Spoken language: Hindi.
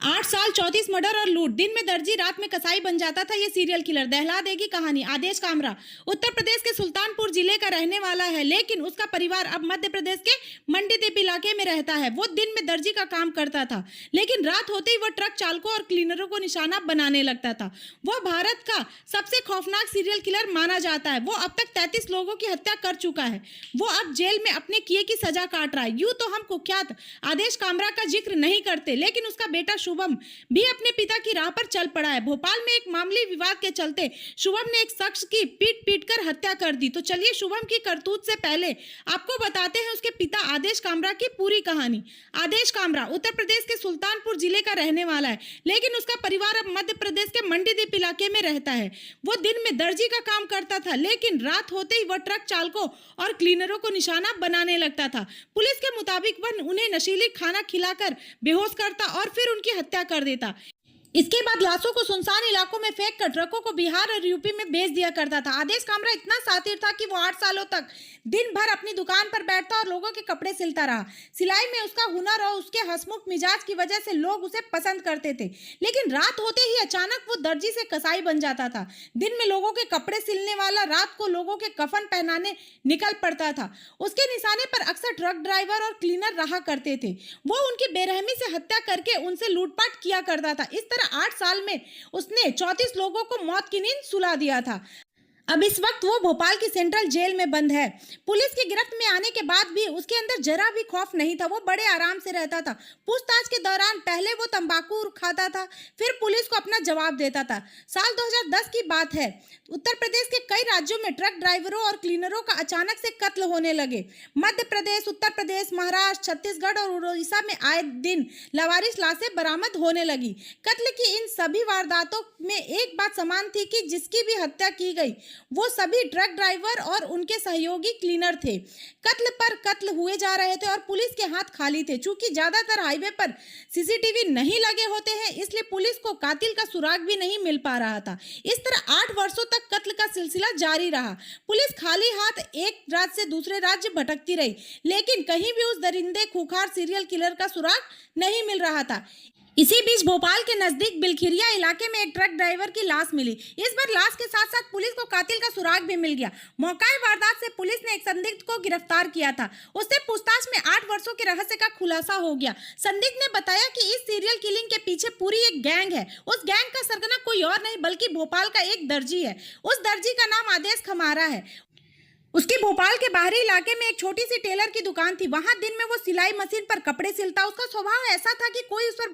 8 साल 34 मर्डर और लूट। दिन में दर्जी, रात में कसाई बन जाता था ये सीरियल किलर। दहला देगी कहानी। आदेश कामरा उत्तर प्रदेश के सुल्तानपुर जिले का रहने वाला है, लेकिन उसका परिवार अब मध्य प्रदेश के मंडीदीप इलाके में रहता है। वो दिन में दर्जी का काम करता था, लेकिन रात होते ही वो ट्रक चालकों और क्लीनरों को निशाना बनाने लगता था। वो भारत का सबसे खौफनाक सीरियल किलर माना जाता है। वो अब तक 33 लोगों की हत्या कर चुका है। वो अब जेल में अपने किए की सजा काट रहा है। यूं तो हम कुख्यात आदेश कामरा का जिक्र नहीं करते, लेकिन उसका बेटा शुभम भी अपने पिता की राह पर चल पड़ा है। भोपाल में एक मामूली विवाद के चलते शुभम ने एक शख्स की पीट पीट कर हत्या कर दी। तो चलिए शुभम की करतूत से पहले आपको बताते हैं उसके पिता आदेश कामरा की पूरी कहानी। आदेश कामरा उत्तर प्रदेश के सुल्तानपुर जिले का रहने वाला है, लेकिन उसका परिवार अब मध्य प्रदेश के मंडीदीप इलाके में रहता है। वो दिन में दर्जी का काम करता था, लेकिन रात होते ही वह ट्रक चालकों और क्लीनरों को निशाना बनाने लगता था। पुलिस के मुताबिक वह उन्हें नशीली खाना खिलाकर बेहोश करता और फिर उनकी हत्या कर देता। इसके बाद लाशों को सुनसान इलाकों में फेंक कर ट्रकों को बिहार और यूपी में बेच दिया करता था। आदेश कामरा इतना शातिर था कि वो 8 सालों तक दिन भर अपनी दुकान पर बैठता और लोगों के कपड़े सिलता रहा। सिलाई में उसका हुनर और उसके हंसमुख मिजाज की वजह से लोग उसे पसंद करते थे, लेकिन रात होते ही अचानक वो दर्जी से कसाई बन जाता था। दिन में लोगों के कपड़े सिलने वाला रात को लोगों के कफन पहनाने निकल पड़ता था। उसके निशाने पर अक्सर ट्रक ड्राइवर और क्लीनर रहा करते थे। वो उनकी बेरहमी से हत्या करके उनसे लूटपाट किया करता था। इस 8 साल में उसने 34 लोगों को मौत की नींद सुला दिया था। अब इस वक्त वो भोपाल की सेंट्रल जेल में बंद है। पुलिस की गिरफ्त में आने के बाद भी उसके अंदर जरा भी खौफ नहीं था। वो बड़े आराम से रहता था। पूछताछ के दौरान पहले वो तंबाकू खाता था, फिर पुलिस को अपना जवाब देता था। साल 2010 की बात है। उत्तर प्रदेश के कई राज्यों में ट्रक ड्राइवरों और क्लीनरों का अचानक से कत्ल होने लगे। मध्य प्रदेश, उत्तर प्रदेश, महाराष्ट्र, छत्तीसगढ़ और उड़ीसा में आए दिन लावारिस लाशें बरामद होने लगी। कत्ल की इन सभी वारदातों में एक बात समान थी कि जिसकी भी हत्या की गई वो सभी ट्रक ड्राइवर और उनके सहयोगी क्लीनर थे। कत्ल पर कत्ल हुए जा रहे थे और पुलिस के हाथ खाली थे। चूंकि ज्यादातर हाईवे पर सीसीटीवी नहीं लगे होते हैं, इसलिए पुलिस को कातिल का सुराग भी नहीं मिल पा रहा था। इस तरह 8 वर्षों तक कत्ल का सिलसिला जारी रहा। पुलिस खाली हाथ एक राज्य से दूसरे राज्य भटकती रही, लेकिन कहीं भी उस दरिंदे खूंखार सीरियल किलर का सुराग नहीं मिल रहा था। इसी बीच भोपाल के नजदीक बिलखिरिया इलाके में एक ट्रक ड्राइवर की लाश मिली। इस बार लाश के साथ साथ पुलिस को कातिल का सुराग भी मिल गया। मौका वारदात से पुलिस ने एक संदिग्ध को गिरफ्तार किया था। उससे पूछताछ में 8 वर्षों के रहस्य का खुलासा हो गया। संदिग्ध ने बताया कि इस सीरियल किलिंग के पीछे पूरी एक गैंग है। उस गैंग का सरगना कोई और नहीं बल्कि भोपाल का एक दर्जी है। उस दर्जी का नाम आदेश कामरा है। उसकी भोपाल के बाहरी इलाके में एक छोटी सी टेलर की दुकान थी। वहां दिन में वो सिलाई मशीन पर कपड़े सिलता। उसका स्वभाव ऐसा था कि कोई उस पर